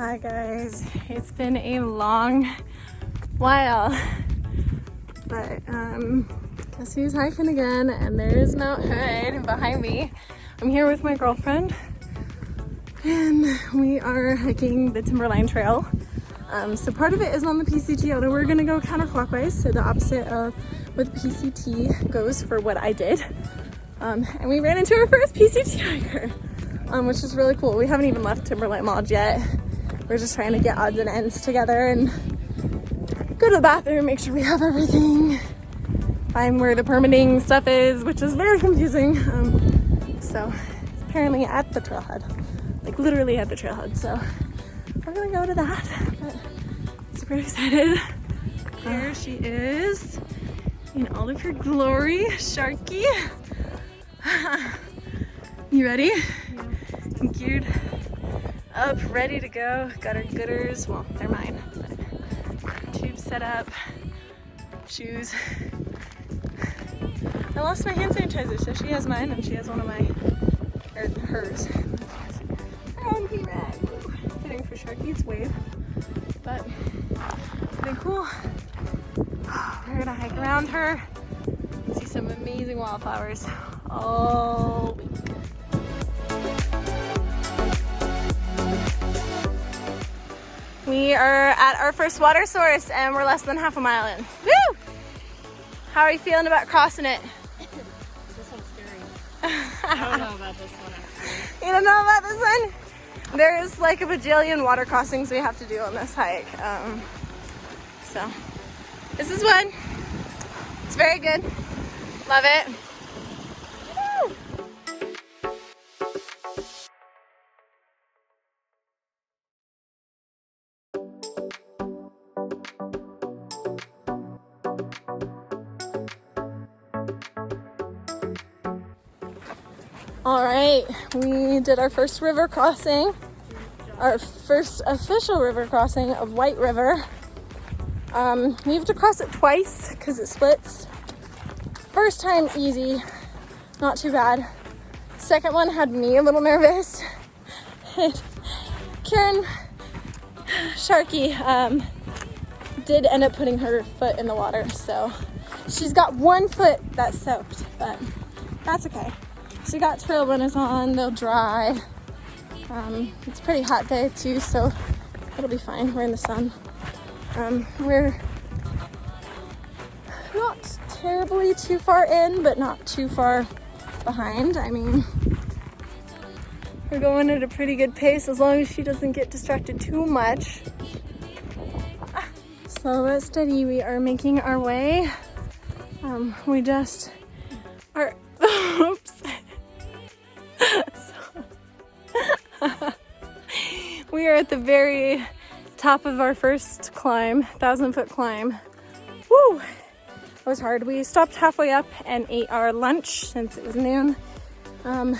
Hi guys, it's been a long while, but guess who's hiking again? And there's Mount Hood behind me. I'm here with my girlfriend and we are hiking the Timberline Trail. So part of it is on the PCT, although we're gonna go counterclockwise, so the opposite of what the PCT goes for what I did. And we ran into our first PCT hiker, which is really cool. We haven't even left Timberline Lodge yet. We're just trying to get odds and ends together and go to the bathroom, make sure we have everything, find where the permitting stuff is, which is very confusing. So it's apparently at the trailhead, like literally at the trailhead. So we're gonna go to that, but super excited. Here she is in all of her glory, Sharky. You ready? Yeah. Geared up, ready to go. Got her gooders, well, they're mine, but tube set up, shoes. I lost my hand sanitizer, so she has mine and she has one of my, or hers. Her own pee rag. Fitting for Sharky's wave, but pretty cool. We're gonna hike around her and see some amazing wildflowers all week. We are at our first water source and we're less than half a mile in. Woo! How are you feeling about crossing it? This one's scary. I don't know about this one actually. You don't know about this one? There's like a bajillion water crossings we have to do on this hike. So this is one. It's very good. Love it. Woo! All right, we did our first river crossing, our first official river crossing of White River. We have to cross it twice because it splits. First time easy, not too bad. Second one had me a little nervous. Karen Sharky did end up putting her foot in the water, so she's got one foot that's soaked, but that's okay. She got trail runners on, they'll dry. It's a pretty hot day too, so it'll be fine. We're in the sun. We're not terribly too far in, but not too far behind. I mean, we're going at a pretty good pace as long as she doesn't get distracted too much. Slow but steady, we are making our way. We just are, oops. We are at the very top of our first climb, 1,000-foot climb. Woo! It was hard. We stopped halfway up and ate our lunch since it was noon. Oh,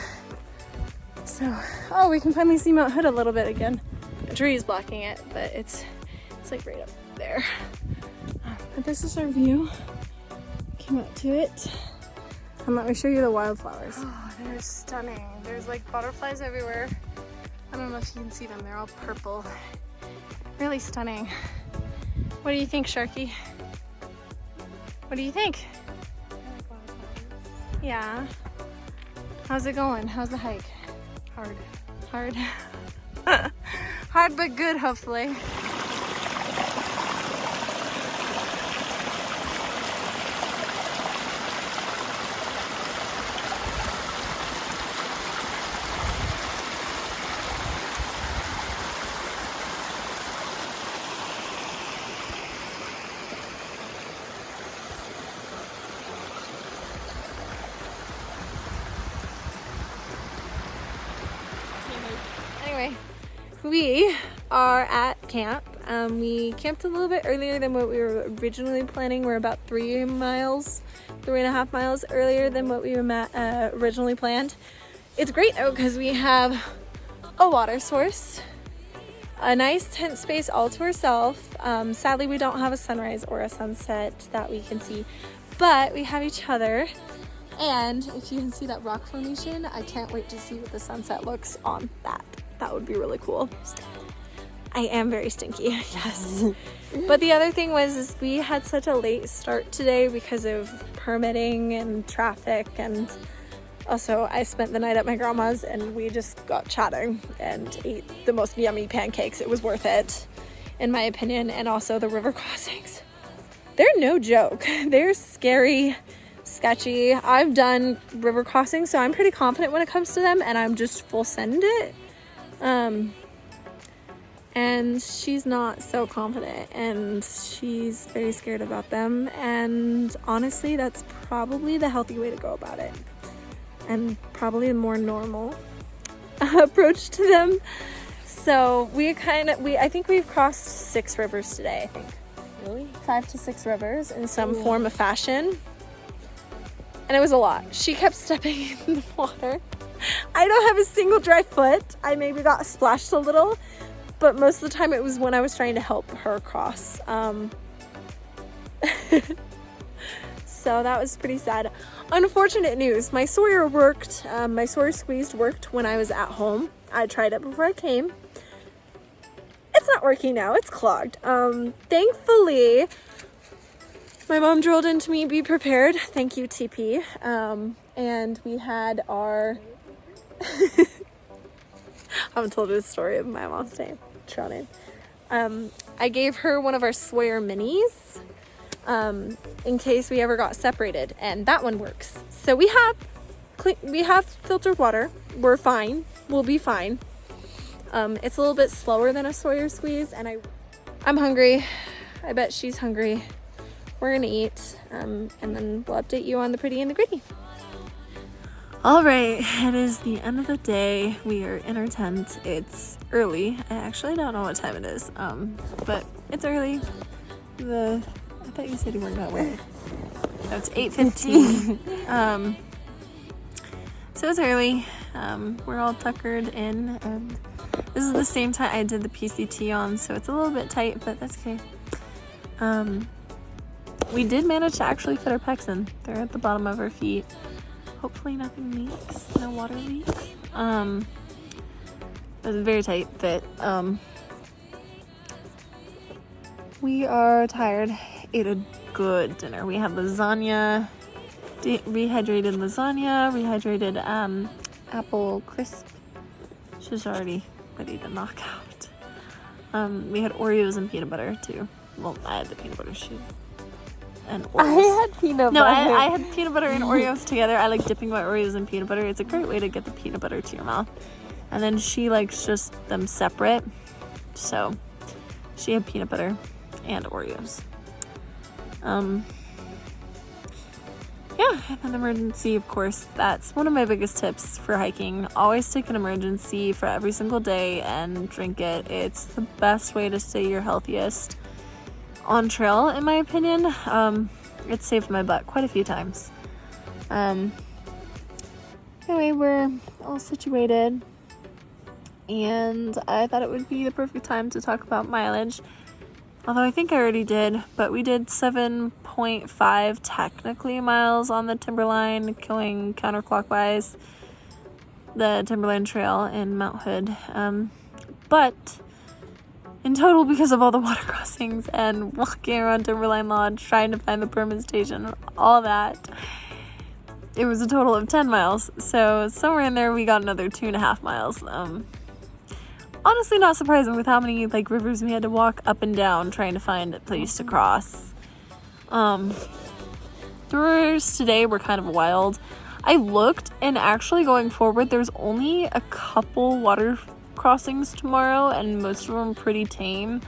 we can finally see Mount Hood a little bit again. A tree is blocking it, but it's like right up there. But this is our view. Came up to it. And let me show you the wildflowers. Oh, they're stunning. There's like butterflies everywhere. I don't know if you can see them. They're all purple. Really stunning. What do you think, Sharky? What do you think? Yeah. How's it going? How's the hike? Hard. Hard? Hard but good, hopefully. Anyway, we are at camp. We camped a little bit earlier than what we were originally planning. We're about 3.5 miles earlier than what we originally planned. It's great though because we have a water source, a nice tent space all to ourselves. Sadly, we don't have a sunrise or a sunset that we can see, but we have each other. And if you can see that rock formation, I can't wait to see what the sunset looks on that. That would be really cool. I am very stinky, yes. But the other thing is we had such a late start today because of permitting and traffic, and also I spent the night at my grandma's and we just got chatting and ate the most yummy pancakes. It was worth it, in my opinion. And also the river crossings. They're no joke. They're scary, sketchy. I've done river crossings, so I'm pretty confident when it comes to them, and I'm just full send it. And she's not so confident, and she's very scared about them, and honestly that's probably the healthy way to go about it, and probably a more normal approach to them. So I think we've crossed 6 rivers today. I think Really? 5 to 6 rivers in some form of fashion, and it was a lot. She kept stepping in the water. I don't have a single dry foot. I maybe got splashed a little, but most of the time it was when I was trying to help her cross. So that was pretty sad. Unfortunate news. My Sawyer worked. My Sawyer squeezed worked when I was at home. I tried it before I came. It's not working now. It's clogged. Thankfully, my mom drilled into me, be prepared. Thank you, TP. And we had our... I haven't told you the story of my mom's name. Trail name. I gave her one of our Sawyer minis in case we ever got separated, and that one works. So we have filtered water. We're fine. We'll be fine. It's a little bit slower than a Sawyer squeeze, and I'm hungry. I bet she's hungry. We're gonna eat, and then we'll update you on the pretty and the gritty. All right, it is the end of the day. We are in our tent. It's early. I actually don't know what time it is, but it's early. I thought you said you weren't that way. No, it's 8:15. So it's early. We're all tuckered in, and this is the same time I did the PCT on, so it's a little bit tight, but that's okay. We did manage to actually fit our pecs in. They're at the bottom of our feet. Hopefully nothing leaks, no water leaks. It was a very tight fit. We are tired. Ate a good dinner. We had lasagna, rehydrated apple crisp. She's already ready to knock out. We had Oreos and peanut butter too. Well, I had the peanut butter sheet. And Oreos. I had peanut butter. No, I had peanut butter and Oreos together. I like dipping my Oreos in peanut butter. It's a great way to get the peanut butter to your mouth. And then she likes just them separate. So she had peanut butter and Oreos. Yeah, an emergency, of course. That's one of my biggest tips for hiking. Always take an emergency for every single day and drink it. It's the best way to stay your healthiest on trail, in my opinion. It saved my butt quite a few times. Anyway, we're all situated, and I thought it would be the perfect time to talk about mileage. Although I think I already did, but we did 7.5 technically miles on the Timberline, going counterclockwise, the Timberline Trail in Mount Hood. But in total, because of all the water crossings and walking around Timberline Lodge, trying to find the permit station, all that, it was a total of 10 miles. So somewhere in there, we got another 2.5 miles. Honestly, not surprising with how many rivers we had to walk up and down trying to find a place to cross. The rivers today were kind of wild. I looked, and actually going forward, there's only a couple water crossings tomorrow, and most of them pretty tame.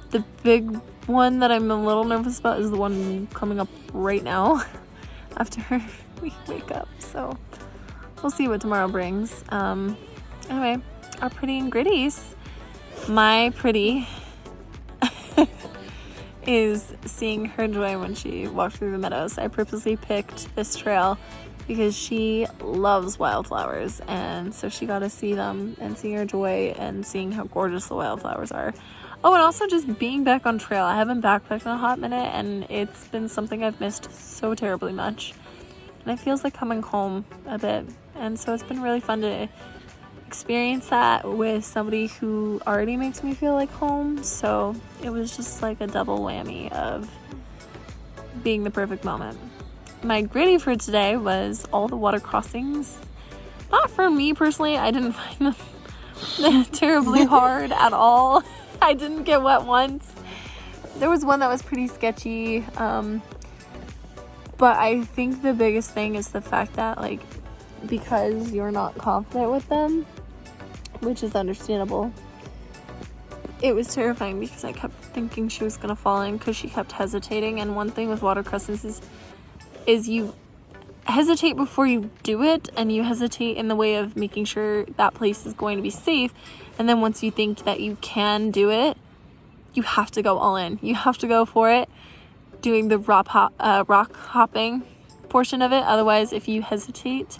The big one that I'm a little nervous about is the one coming up right now after we wake up. So we'll see what tomorrow brings. Anyway, our pretty and gritties. My pretty is seeing her joy when she walked through the meadows. I purposely picked this trail because she loves wildflowers, and so she got to see them and seeing her joy and seeing how gorgeous the wildflowers are. Oh, and also just being back on trail. I haven't backpacked in a hot minute, and it's been something I've missed so terribly much, and it feels like coming home a bit, and so it's been really fun to experience that with somebody who already makes me feel like home. So it was just like a double whammy of being the perfect moment. My gritty for today was all the water crossings. Not for me personally. I didn't find them terribly hard at all. I didn't get wet once. There was one that was pretty sketchy. But I think the biggest thing is the fact that, like, because you're not confident with them, which is understandable, it was terrifying because I kept thinking she was gonna fall in because she kept hesitating. And one thing with water crossings is you hesitate before you do it, and you hesitate in the way of making sure that place is going to be safe. And then once you think that you can do it, you have to go all in. You have to go for it, doing the rock hopping portion of it. Otherwise, if you hesitate,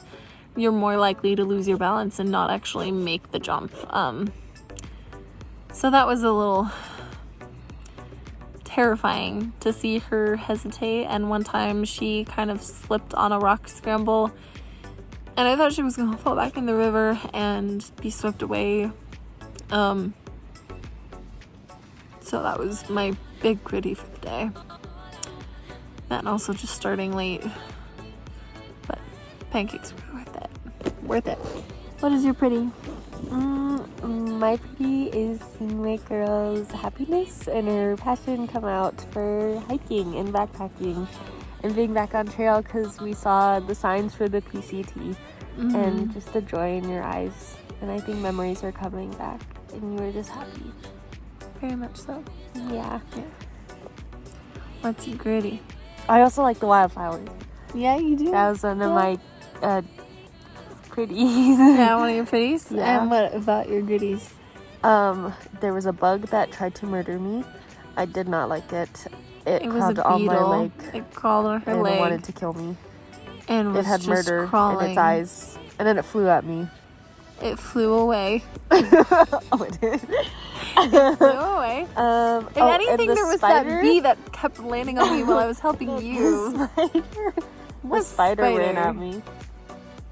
you're more likely to lose your balance and not actually make the jump. So that was a little terrifying to see her hesitate. And one time she kind of slipped on a rock scramble, and I thought she was gonna fall back in the river and be swept away. So that was my big gritty for the day. And also just starting late, but pancakes were worth it. What is your pretty? My pretty is seeing my girl's happiness and her passion come out for hiking and backpacking and being back on trail because we saw the signs for the PCT, and just the joy in your eyes. And I think memories are coming back and you were just happy. Very much so. Yeah. What's your gritty? I also like the wildflowers. Yeah, you do? That was one of my pretties. Yeah, one of your pretties? Yeah. And what about your gritties? There was a bug that tried to murder me. I did not like it. It was crawled a on my beetle. leg. It crawled on her and leg. It wanted to kill me. And was it had just murder crawling. in its eyes. And then it flew at me. It flew away. Oh, it did. It flew away. If anything, and there was spider? that bee that kept landing on me while I was helping you. The spider ran at me.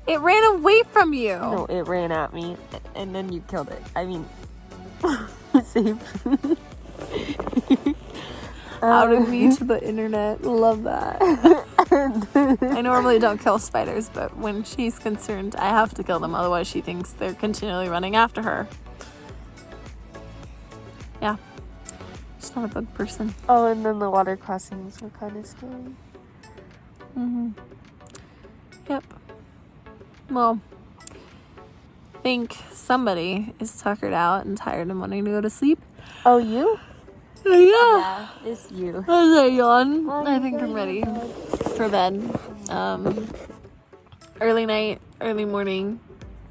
It ran away from you. No, it ran at me, and then you killed it. I mean, saved. Outed me to the internet. Love that. I normally don't kill spiders, but when she's concerned, I have to kill them. Otherwise, she thinks they're continually running after her. Yeah. She's not a bug person. Oh, and then the water crossings were kind of scary. Yep. Well, I think somebody is tuckered out and tired and wanting to go to sleep. Oh, you? Yeah. Yeah, it's you. As I yawn, I think I'm ready for bed. Early night, early morning.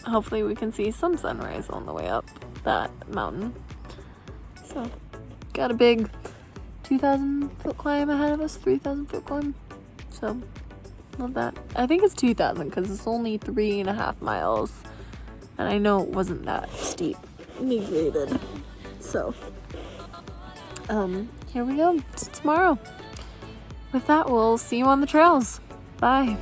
Hopefully we can see some sunrise on the way up that mountain. So, got a big 2,000 foot climb ahead of us, 3,000 foot climb. So, love that. I think it's 2,000 because it's only 3.5 miles. And I know it wasn't that steep. Me graded. So, here we go. Tomorrow. With that, we'll see you on the trails. Bye.